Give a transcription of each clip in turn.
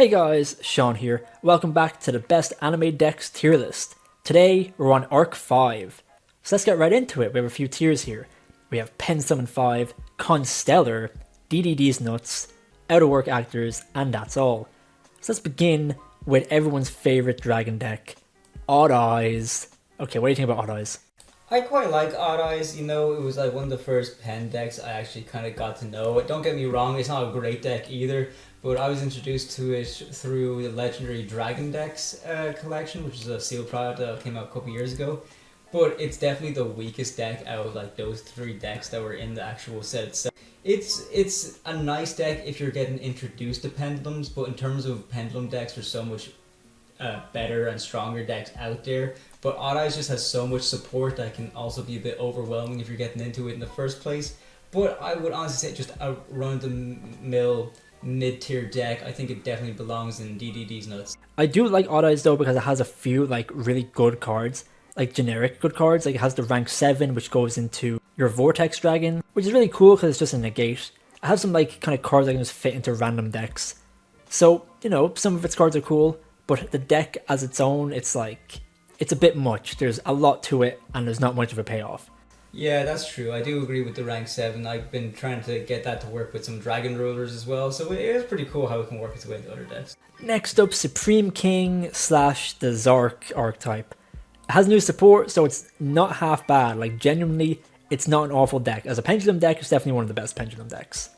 Hey guys, Sean here. Welcome back to the best anime decks tier list. Today we're on Arc 5. So let's get right into it. We have a few tiers here. We have Pen Summon 5, Constellar, DDD's Nuts, Out of Work Actors, and that's all. So let's begin with everyone's favorite dragon deck, Odd Eyes. Okay, what do you think about Odd Eyes? I quite like Odd Eyes, it was like one of the first pen decks I actually kind of got to know. Don't get me wrong, it's not a great deck either, but I was introduced to it through the legendary Dragon Decks collection, which is a sealed product that came out a couple years ago. But it's definitely the weakest deck out of like those three decks that were in the actual set itself. It's a nice deck if you're getting introduced to pendulums, but in terms of pendulum decks, there's so much better and stronger decks out there. But Odd Eyes just has so much support that can also be a bit overwhelming if you're getting into it in the first place. But I would honestly say just a run-of-the-mill mid-tier deck. I think it definitely belongs in DDD's Nuts. I do like Odd Eyes though because it has a few like really good cards, like generic good cards. Like it has the rank 7 which goes into your Vortex Dragon, which is really cool because it's just a negate. I have some like kind of cards that can just fit into random decks. So, some of its cards are cool, but the deck as its own, it's a bit much. There's a lot to it and there's not much of a payoff. Yeah, that's true. I do agree with the rank 7. I've been trying to get that to work with some Dragon Rulers as well, so it is pretty cool how it can work its way into other decks. Next up, Supreme King / the Zark archetype. It has new support, so it's not half bad. Like, genuinely, it's not an awful deck. As a Pendulum deck, it's definitely one of the best Pendulum decks.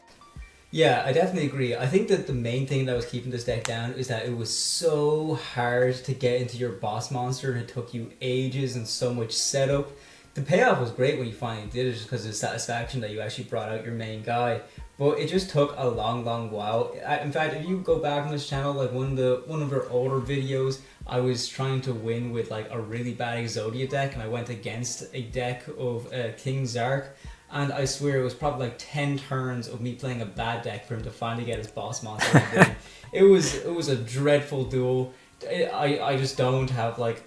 Yeah, I definitely agree. I think that the main thing that was keeping this deck down is that it was so hard to get into your boss monster, and it took you ages and so much setup. The payoff was great when you finally did it, just because of the satisfaction that you actually brought out your main guy. But it just took a long while. In fact, if you go back on this channel, like one of our older videos, I was trying to win with like a really bad Exodia deck, and I went against a deck of King Zark. And I swear it was probably like 10 turns of me playing a bad deck for him to finally get his boss monster. It was a dreadful duel. I just don't have like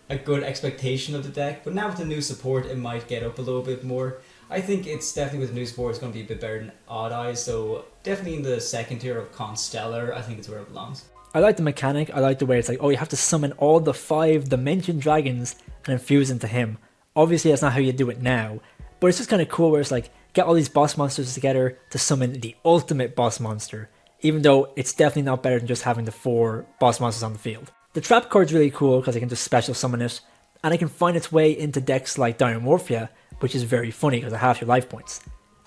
a good expectation of the deck, but now with the new support it might get up a little bit more. I think it's definitely with the new support it's going to be a bit better than Odd Eyes, so definitely in the second tier of Constellar. I think it's where it belongs. I like the mechanic. I like the way it's like, oh, you have to summon all the 5 dimension dragons and infuse into him. Obviously that's not how you do it now, but it's just kind of cool where it's like, get all these boss monsters together to summon the ultimate boss monster, even though it's definitely not better than just having the 4 boss monsters on the field. The trap card's really cool because I can just special summon it, and it can find its way into decks like Dynamorphia, which is very funny because of half your life points.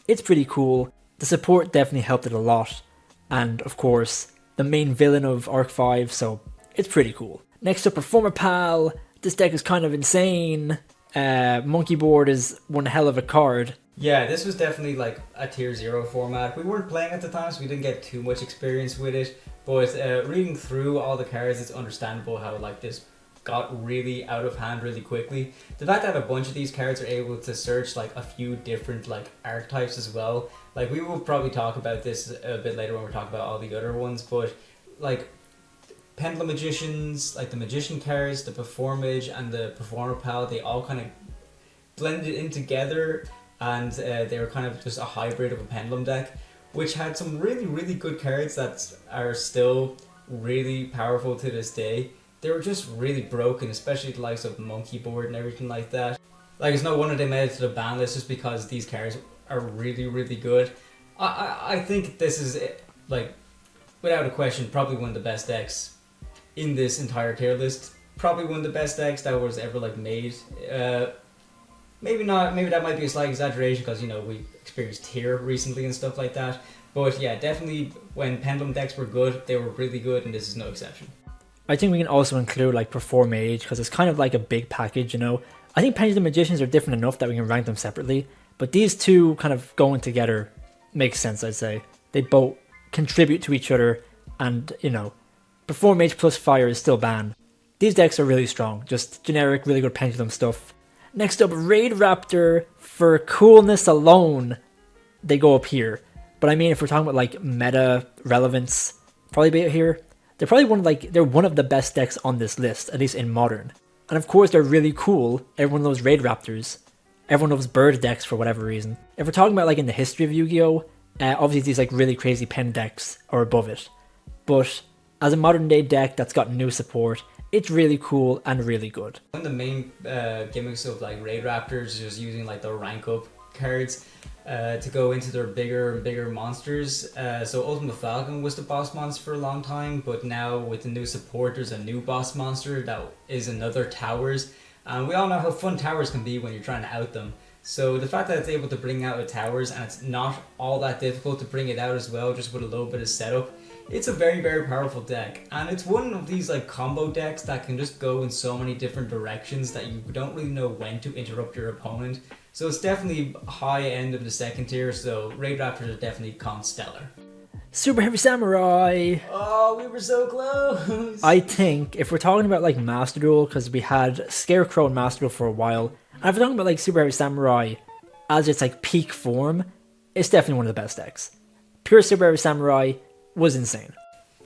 It's pretty cool. The support definitely helped it a lot, and of course, the main villain of Arc 5, so it's pretty cool. Next up, Performer Pal. This deck is kind of insane. Monkey Board is one hell of a card. Yeah, this was definitely like a tier 0 format. We weren't playing at the time, so we didn't get too much experience with it. But reading through all the cards, it's understandable how like this got really out of hand really quickly. The fact that a bunch of these cards are able to search like a few different like archetypes as well. Like we will probably talk about this a bit later when we're talking about all the other ones, but like Pendulum Magicians, like the Magician cards, the Performage and the Performer Pal, they all kind of blended in together, and they were kind of just a hybrid of a Pendulum deck, which had some really good cards that are still really powerful to this day. They were just really broken, especially the likes of Monkey Board and everything like that. Like, it's no wonder they made it to the ban list just because these cards are really good. I think this is, like, without a question, probably one of the best decks in this entire tier list. Probably one of the best decks that was ever, like, made. Maybe not, maybe that might be a slight exaggeration because, we experienced tier recently and stuff like that. But yeah, definitely when Pendulum decks were good, they were really good, and this is no exception. I think we can also include like Performage because it's kind of like a big package, I think Pendulum Magicians are different enough that we can rank them separately, but these two kind of going together makes sense, I'd say. They both contribute to each other, and, Performage plus Fire is still banned. These decks are really strong, just generic, really good Pendulum stuff. Next up, Raid Raptor. For coolness alone, they go up here. But I mean, if we're talking about like meta relevance, probably be here. They're probably one of the best decks on this list, at least in Modern. And of course, they're really cool. Everyone loves Raid Raptors. Everyone loves bird decks for whatever reason. If we're talking about like in the history of Yu-Gi-Oh, obviously these like really crazy pen decks are above it. But as a modern day deck that's got new support, it's really cool and really good. One of the main gimmicks of like Raid Raptors is just using like the rank up cards to go into their bigger and bigger monsters. So Ultimate Falcon was the boss monster for a long time, but now with the new support, there's a new boss monster that is another Towers. And we all know how fun Towers can be when you're trying to out them. So the fact that it's able to bring out a Towers, and it's not all that difficult to bring it out as well, just with a little bit of setup, it's a very, very powerful deck. And it's one of these like combo decks that can just go in so many different directions that you don't really know when to interrupt your opponent. So it's definitely high end of the second tier, so Raid Raptors are definitely stellar. Super Heavy Samurai! Oh, we were so close! I think if we're talking about like Master Duel, because we had Scarecrow and Master Duel for a while, and if we're talking about like Super Heavy Samurai as its like peak form, it's definitely one of the best decks. Pure Super Heavy Samurai was insane.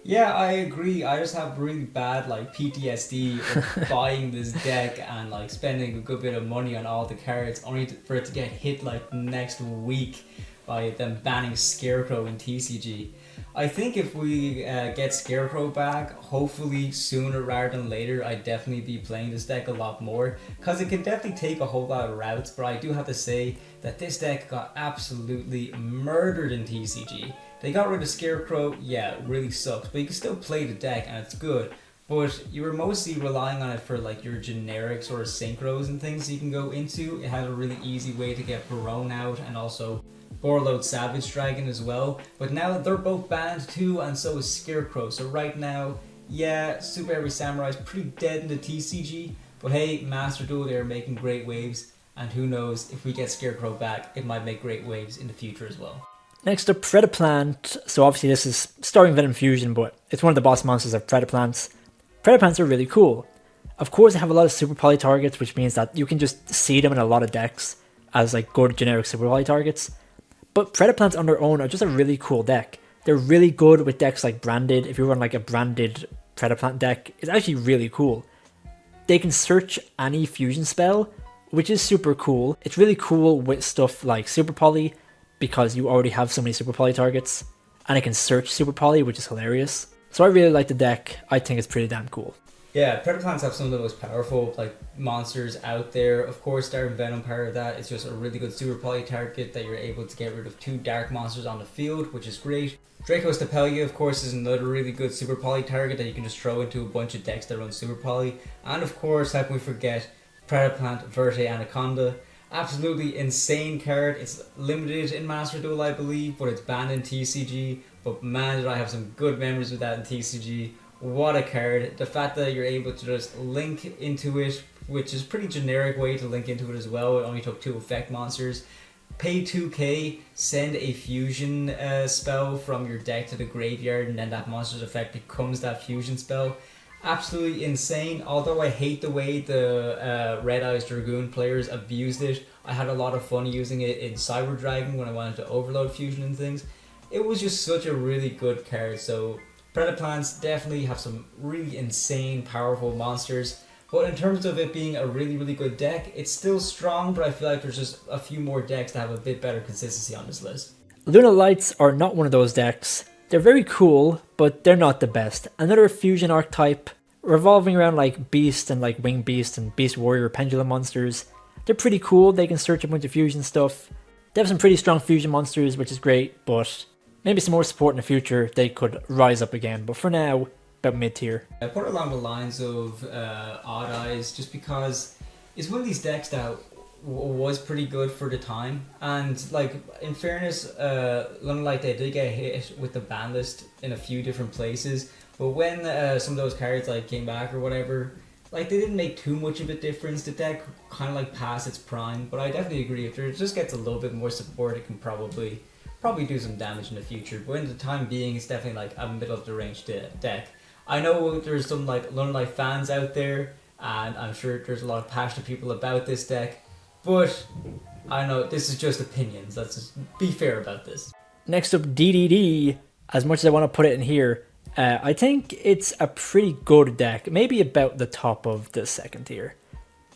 Yeah, I agree. I just have really bad like PTSD of buying this deck and like spending a good bit of money on all the cards only for it to get hit like next week by them banning Scarecrow in TCG. I think if we get Scarecrow back, hopefully sooner rather than later, I'd definitely be playing this deck a lot more, because it can definitely take a whole lot of routes, but I do have to say that this deck got absolutely murdered in TCG. They got rid of Scarecrow, yeah, it really sucks, but you can still play the deck and it's good. But you were mostly relying on it for like your generic sort of synchros and things you can go into. It had a really easy way to get Barone out and also Borload Savage Dragon as well. But now they're both banned too, and so is Scarecrow. So right now, yeah, Super Heavy Samurai is pretty dead in the TCG. But hey, Master Duel, they're making great waves. And who knows, if we get Scarecrow back, it might make great waves in the future as well. Next up, Predaplant. So obviously this is Starving Venom Fusion, but it's one of the boss monsters of Predaplants. Predaplants are really cool. Of course, they have a lot of super poly targets, which means that you can just see them in a lot of decks as like good generic super poly targets. But Predaplants on their own are just a really cool deck. They're really good with decks like Branded. If you run like a Branded Predaplant deck, it's actually really cool. They can search any fusion spell, which is super cool. It's really cool with stuff like Super Poly, because you already have so many Super Poly targets, and it can search Super Poly, which is hilarious. So I really like the deck. I think it's pretty damn cool. Yeah, Predaplants have some of the most powerful like monsters out there. Of course, Starving Venom, part of that, it's just a really good Super Poly target that you're able to get rid of 2 dark monsters on the field, which is great. Draco's Tapelia, of course, is another really good Super Poly target that you can just throw into a bunch of decks that run Super Poly. And of course, how can we forget Predaplant Verte Anaconda? Absolutely insane card. It's limited in Master Duel, I believe, but it's banned in TCG. But man, did I have some good memories with that in TCG. What a card. The fact that you're able to just link into it, which is a pretty generic way to link into it as well. It only took 2 effect monsters. Pay 2k, send a fusion spell from your deck to the graveyard, and then that monster's effect becomes that fusion spell. Absolutely insane. Although I hate the way the Red Eyes Dragoon players abused it. I had a lot of fun using it in Cyber Dragon when I wanted to overload fusion and things. It was just such a really good card. So Predaplants definitely have some really insane, powerful monsters. But in terms of it being a really, really good deck, it's still strong, but I feel like there's just a few more decks that have a bit better consistency on this list. Luna Lights are not one of those decks. They're very cool, but they're not the best. Another fusion archetype revolving around like Beast and like Wing Beast and Beast Warrior Pendulum monsters. They're pretty cool. They can search a bunch of fusion stuff. They have some pretty strong fusion monsters, which is great, but maybe some more support in the future, they could rise up again. But for now, about mid-tier. I put it along the lines of Odd Eyes, just because it's one of these decks that was pretty good for the time. And like, in fairness, like they did get hit with the ban list in a few different places. But when some of those cards like came back or whatever, like they didn't make too much of a difference. The deck kind of like passed its prime. But I definitely agree, if it just gets a little bit more support, it can probably do some damage in the future. But in the time being, it's definitely like a middle of the range deck. I know there's some like Lone Life fans out there, and I'm sure there's a lot of passionate people about this deck, but I know this is just opinions. Let's just be fair about this. Next up, DDD. As much as I want to put it in here, I think it's a pretty good deck, maybe about the top of the second tier.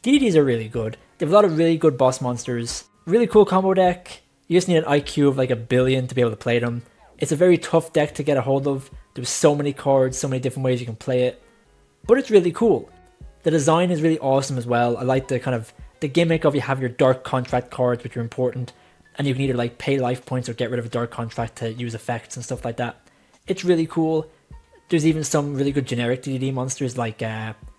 DDDs are really good. They have a lot of really good boss monsters. Really cool combo deck. You just need an IQ of like 1 billion to be able to play them. It's a very tough deck to get a hold of. There's so many cards, so many different ways you can play it, but it's really cool. The design is really awesome as well. I like the kind of the gimmick of you have your dark contract cards, which are important, and you can either like pay life points or get rid of a dark contract to use effects and stuff like that. It's really cool. There's even some really good generic DDD monsters like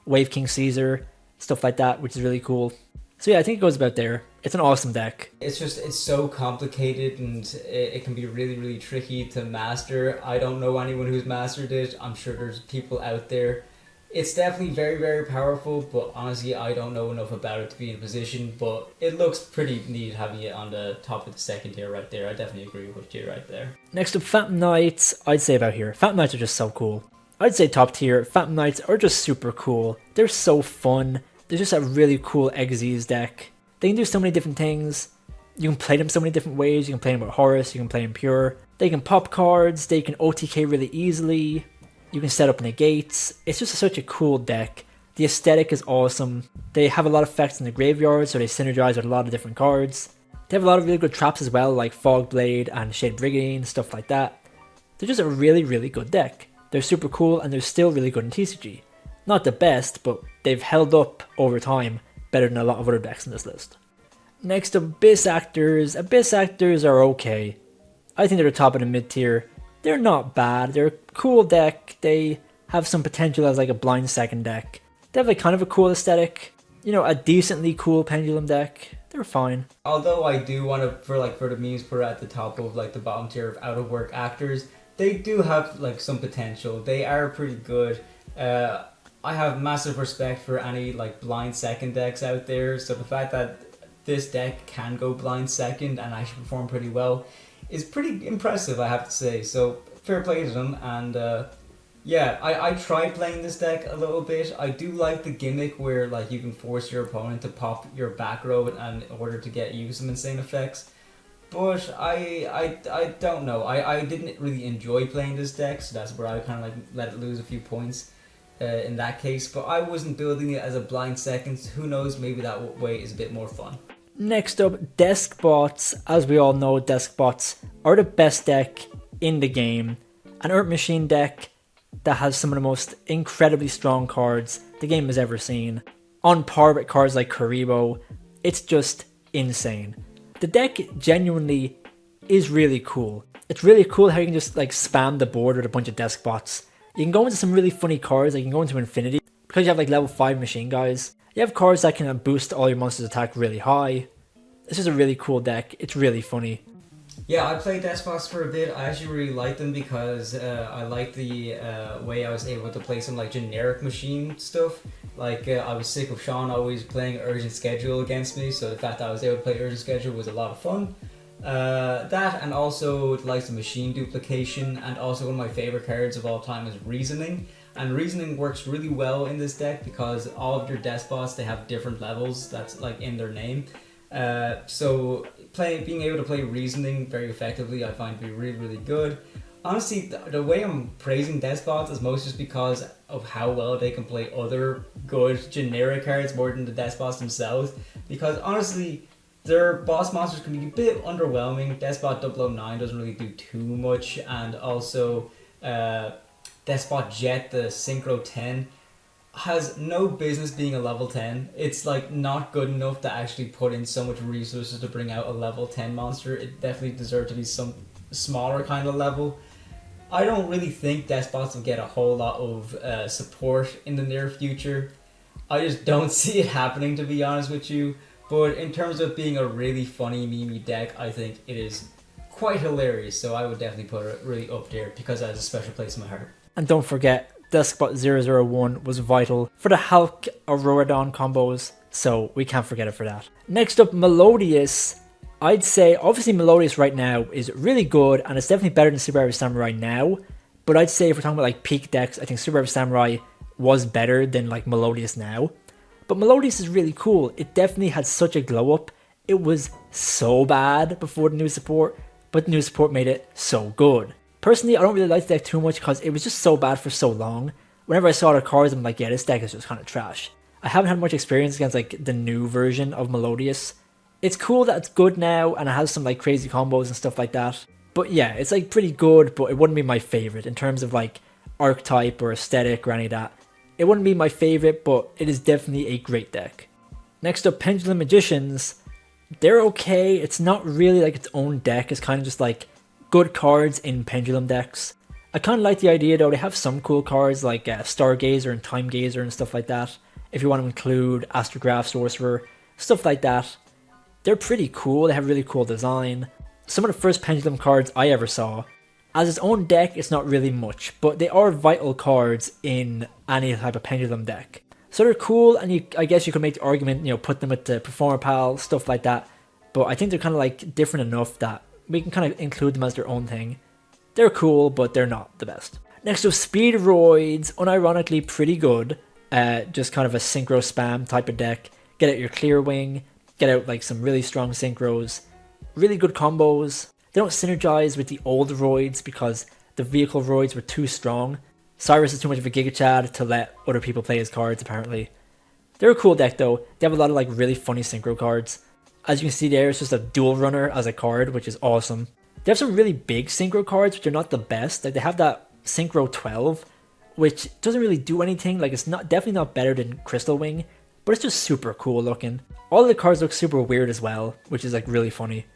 Wave King Caesar, stuff like that, which is really cool. So yeah, I think it goes about there. It's an awesome deck. It's so complicated, and it can be really tricky to master. I don't know anyone who's mastered it. I'm sure there's people out there. It's definitely very powerful, but honestly I don't know enough about it to be in a position, but it looks pretty neat having it on the top of the second tier right there. I definitely agree with you right there. Next up, Phantom Knights. I'd say about here. Phantom Knights are just so cool. I'd say top tier. Phantom Knights are just super cool. They're so fun. They're just a really cool Exes deck. They can do so many different things. You can play them so many different ways. You can play them with Horus, you can play them pure. They can pop cards, they can OTK really easily. You can set up negates. It's just such a cool deck. The aesthetic is awesome. They have a lot of effects in the graveyard, so they synergize with a lot of different cards. They have a lot of really good traps as well, like Fog Blade and Shade Brigandine, stuff like that. They're just a really good deck. They're super cool, and they're still really good in TCG. Not the best, but they've held up over time better than a lot of other decks in this list. Next, Abyss Actors. Abyss Actors are okay. I think they're the top of the mid tier. They're not bad. They're a cool deck. They have some potential as like a blind second deck. They have like kind of a cool aesthetic. You know, a decently cool pendulum deck. They're fine. Although I do want to, for the memes put at the top of like the bottom tier of out of work actors, they do have like some potential. They are pretty good. I have massive respect for any like blind second decks out there. So the fact that this deck can go blind second and actually perform pretty well is pretty impressive, I have to say. So fair play to them. And yeah, I tried playing this deck a little bit. I do like the gimmick where like you can force your opponent to pop your back row in order to get you some insane effects. But I don't know. I didn't really enjoy playing this deck, so that's where I kind of like let it lose a few points in that case. But I wasn't building it as a blind second. Who knows, maybe that way is a bit more fun. Next up, Desk Bots. As we all know, Desk Bots are the best deck in the game. An Earth Machine deck that has some of the most incredibly strong cards the game has ever seen. On par with cards like Karibo. It's just insane. The deck genuinely is really cool. It's really cool how you can just like spam the board with a bunch of Desk Bots. You can go into some really funny cards, like you can go into Infinity, because you have like level 5 machine guys. You have cards that can boost all your monsters' attack really high. It's just a really cool deck. It's really funny. Yeah, I played Despots for a bit. I actually really liked them because I liked the way I was able to play some like generic machine stuff. Like I was sick of Sean always playing Urgent Schedule against me, so the fact that I was able to play Urgent Schedule was a lot of fun. That, and also it likes the machine duplication, and also one of my favorite cards of all time is Reasoning. And Reasoning works really well in this deck because all of your Despots, they have different levels that's like in their name. So being able to play Reasoning very effectively, I find to be really good. Honestly, the way I'm praising Despots is most just because of how well they can play other good generic cards more than the Despots themselves. Because honestly, their boss monsters can be a bit underwhelming. Despot 009 doesn't really do too much, and also Despot Jet, the Synchro 10, has no business being a level 10. It's like not good enough to actually put in so much resources to bring out a level 10 monster. It definitely deserves to be some smaller kind of level. I don't really think Despots will get a whole lot of support in the near future. I just don't see it happening, to be honest with you. But in terms of being a really funny meme deck, I think it is quite hilarious. So I would definitely put it really up there because it has a special place in my heart. And don't forget, Deskbot 001 was vital for the Hulk Auroradon combos, so we can't forget it for that. Next up, Melodious. I'd say, obviously Melodious right now is really good, and it's definitely better than Super Average Samurai now, but I'd say if we're talking about like peak decks, I think Super Average Samurai was better than like Melodious now. But Melodious is really cool. It definitely had such a glow up. It was so bad before the new support, but the new support made it so good. Personally, I don't really like the deck too much because it was just so bad for so long. Whenever I saw the cards, I'm like, yeah, this deck is just kind of trash. I haven't had much experience against like the new version of Melodious. It's cool that it's good now and it has some like crazy combos and stuff like that. But yeah, it's like pretty good, but it wouldn't be my favorite in terms of like archetype or aesthetic or any of that. It wouldn't be my favorite, but it is definitely a great deck. Next up, Pendulum Magicians. They're okay. It's not really like its own deck. It's kind of just like good cards in Pendulum decks. I kind of like the idea though. They have some cool cards like Stargazer and Time Gazer and stuff like that. If you want to include Astrograph Sorcerer, stuff like that. They're pretty cool. They have really cool design. Some of the first Pendulum cards I ever saw. As its own deck, it's not really much, but they are vital cards in any type of Pendulum deck. So they're cool, and I guess you could make the argument, put them with the Performer Pal, stuff like that. But I think they're kind of like different enough that we can kind of include them as their own thing. They're cool, but they're not the best. Next up, Speedroids, unironically pretty good. Just kind of a synchro spam type of deck. Get out your Clear Wing, get out like some really strong synchros, really good combos. They don't synergize with the old Roids because the vehicle Roids were too strong. Cyrus is too much of a Giga Chad to let other people play his cards, apparently. They're a cool deck though. They have a lot of like really funny synchro cards. As you can see there, it's just a dual runner as a card, which is awesome. They have some really big synchro cards, which are not the best. Like they have that Synchro 12, which doesn't really do anything. Like it's definitely not better than Crystal Wing, but it's just super cool looking. All of the cards look super weird as well, which is like really funny.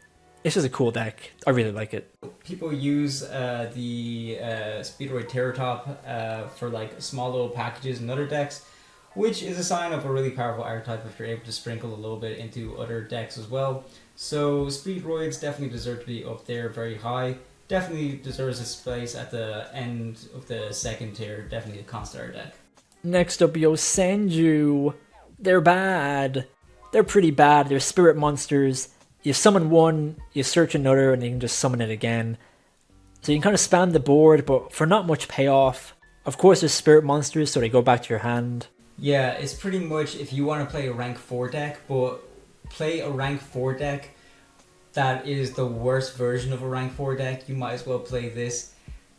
It's just a cool deck. I really like it. People use the Speedroid Terratop for like small little packages in other decks, which is a sign of a really powerful archetype if you're able to sprinkle a little bit into other decks as well. So Speedroids definitely deserve to be up there very high. Definitely deserves its place at the end of the second tier. Definitely a constar deck. Next up, Yosenju. They're bad. They're pretty bad. They're spirit monsters. You summon one, you search another, and you can just summon it again. So you can kind of spam the board, but for not much payoff. Of course, there's spirit monsters, so they go back to your hand. Yeah, it's pretty much if you want to play a rank 4 deck, but play a rank 4 deck that is the worst version of a rank 4 deck, you might as well play this.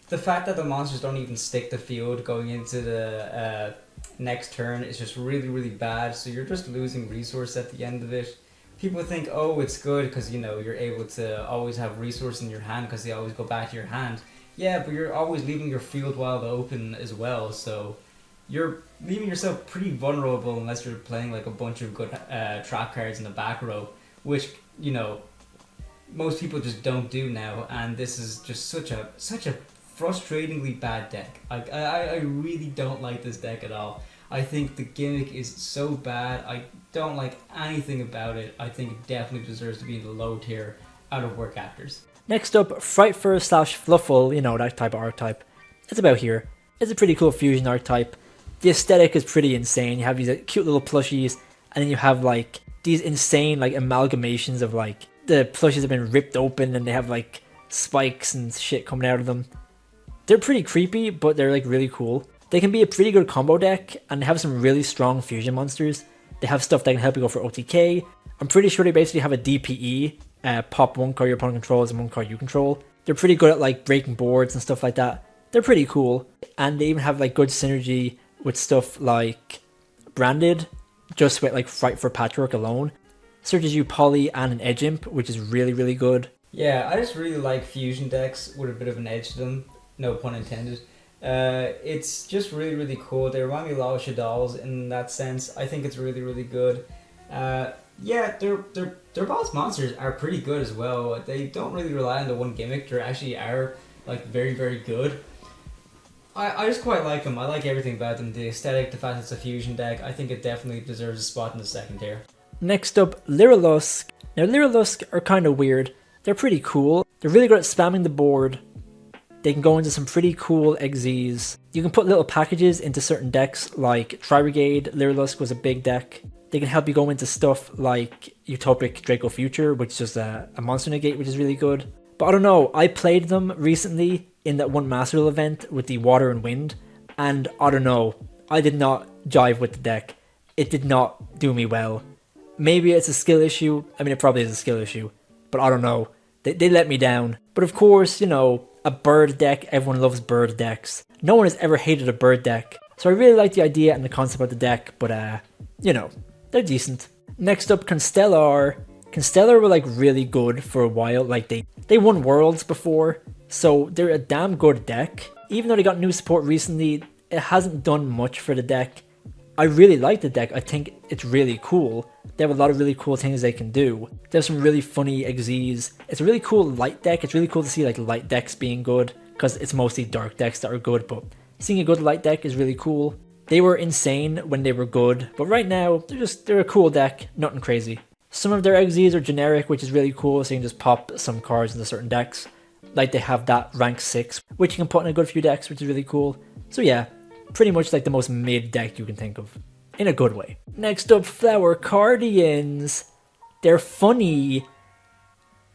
The fact that the monsters don't even stick the field going into the next turn is just really, really bad, so you're just losing resource at the end of it. People think, oh, it's good because, you're able to always have resource in your hand because they always go back to your hand. Yeah, but you're always leaving your field wide open as well, so you're leaving yourself pretty vulnerable unless you're playing like a bunch of good trap cards in the back row, which, most people just don't do now, and this is just such a frustratingly bad deck. I really don't like this deck at all. I think the gimmick is so bad. I don't like anything about it. I think it definitely deserves to be in the low tier out of work actors. Next up, Frightfur / Fluffle, that type of archetype. It's about here. It's a pretty cool fusion archetype. The aesthetic is pretty insane. You have these cute little plushies, and then you have like these insane like amalgamations of like the plushies have been ripped open and they have like spikes and shit coming out of them. They're pretty creepy, but they're like really cool. They can be a pretty good combo deck, and they have some really strong fusion monsters. They have stuff that can help you go for OTK. I'm pretty sure they basically have a DPE, pop one card your opponent controls and one card you control. They're pretty good at like breaking boards and stuff like that. They're pretty cool, and they even have like good synergy with stuff like Branded, just with like Frightfur Patchwork alone. Searches you Poly and an Edge Imp, which is really, really good. Yeah, I just really like fusion decks with a bit of an edge to them. No pun intended. It's just really, really cool. They remind me a lot of Shaddolls in that sense. I think it's really, really good. Yeah, their boss monsters are pretty good as well. They don't really rely on the one gimmick. They actually are like very, very good. I just quite like them. I like everything about them. The aesthetic, the fact it's a fusion deck. I think it definitely deserves a spot in the second tier. Next up, Lyrilusk. Now Lyrilusk are kind of weird. They're pretty cool. They're really good at spamming the board. They can go into some pretty cool XZs. You can put little packages into certain decks like Tri-Brigade. Lyrilusk was a big deck. They can help you go into stuff like Utopic Draco Future, which is just a monster negate, which is really good. But I don't know, I played them recently in that one Master Duel event with the Water and Wind, and I don't know, I did not jive with the deck. It did not do me well. Maybe it's a skill issue. I mean, it probably is a skill issue, but I don't know. They let me down. But of course, a bird deck, everyone loves bird decks. No one has ever hated a bird deck. So I really like the idea and the concept of the deck, but they're decent. Next up, Constellar. Constellar were like really good for a while, like they won Worlds before, so they're a damn good deck. Even though they got new support recently, it hasn't done much for the deck. I really like the deck, I think it's really cool. They have a lot of really cool things they can do. They have some really funny XZs. It's a really cool light deck. It's really cool to see like light decks being good, because it's mostly dark decks that are good, but seeing a good light deck is really cool. They were insane when they were good, but right now they're a cool deck, nothing crazy. Some of their XZs are generic, which is really cool, so you can just pop some cards into certain decks. Like they have that rank 6, which you can put in a good few decks, which is really cool. So yeah, pretty much like the most mid deck you can think of, in a good way. Next up, Flower Cardians. They're funny.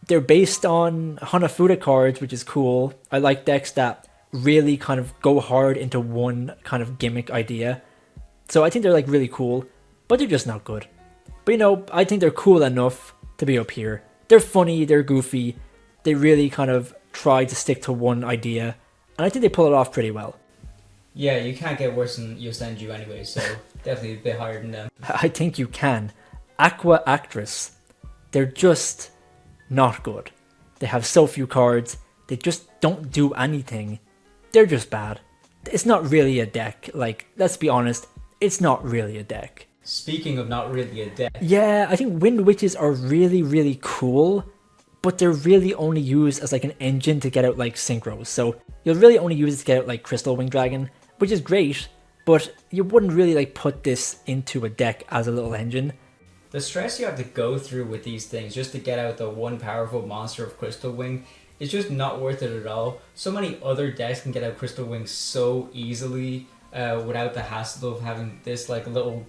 They're based on Hanafuda cards, which is cool. I like decks that really kind of go hard into one kind of gimmick idea. So I think they're like really cool, but they're just not good. But you know, I think they're cool enough to be up here. They're funny, they're goofy, they really kind of try to stick to one idea, and I think they pull it off pretty well. Yeah, you can't get worse than Yosenju anyway, so definitely a bit higher than them. I think you can. Aqua Actress. They're just not good. They have so few cards, they just don't do anything. They're just bad. It's not really a deck, like, let's be honest, it's not really a deck. Speaking of not really a deck. Yeah, I think Wind Witches are really, really cool, but they're really only used as like an engine to get out like synchros. So you'll really only use it to get out like Crystal Wing Dragon, which is great, but you wouldn't really like put this into a deck as a little engine. The stress you have to go through with these things just to get out the one powerful monster of Crystal Wing is just not worth it at all. So many other decks can get out Crystal Wing so easily without the hassle of having this like little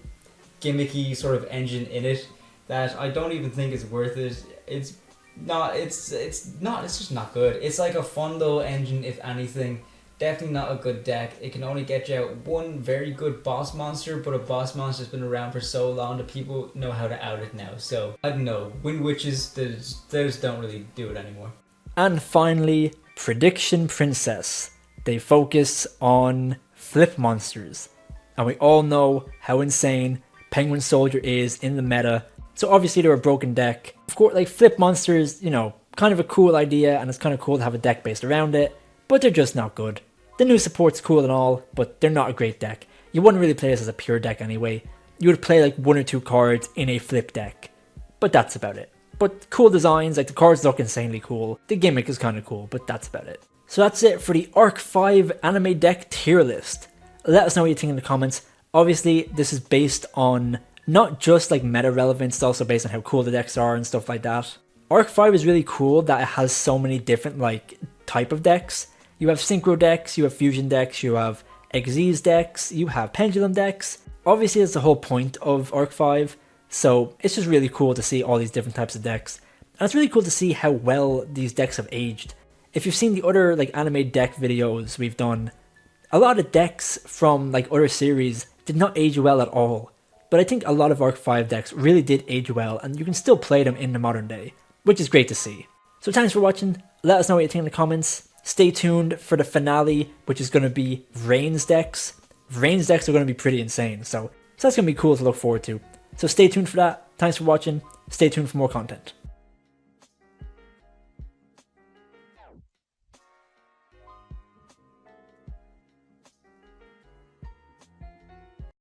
gimmicky sort of engine in it, that I don't even think it's worth it. It's just not good. It's like a fun little engine, if anything. Definitely not a good deck. It can only get you out one very good boss monster, but a boss monster's been around for so long that people know how to out it now. So I don't know. Wind Witches, they just don't really do it anymore. And finally, Prediction Princess. They focus on flip monsters, and we all know how insane Penguin Soldier is in the meta. So obviously they're a broken deck. Of course, like flip monsters, you know, kind of a cool idea, and it's kind of cool to have a deck based around it, but they're just not good. The new support's cool and all, but they're not a great deck. You wouldn't really play this as a pure deck anyway. You would play like 1 or 2 cards in a flip deck, but that's about it. But cool designs, like the cards look insanely cool. The gimmick is kind of cool, but that's about it. So that's it for the Arc 5 anime deck tier list. Let us know what you think in the comments. Obviously, this is based on not just like meta relevance, it's also based on how cool the decks are and stuff like that. Arc 5 is really cool that it has so many different like type of decks. You have synchro decks, you have fusion decks, you have XYZ decks, you have pendulum decks. Obviously, that's the whole point of Arc 5, so it's just really cool to see all these different types of decks. And it's really cool to see how well these decks have aged. If you've seen the other like anime deck videos we've done, a lot of decks from like other series did not age well at all. But I think a lot of Arc 5 decks really did age well, and you can still play them in the modern day, which is great to see. So thanks for watching, let us know what you think in the comments. Stay tuned for the finale, which is going to be Rain's decks. Rain's decks are going to be pretty insane, so that's going to be cool to look forward to. So stay tuned for that, thanks for watching, stay tuned for more content.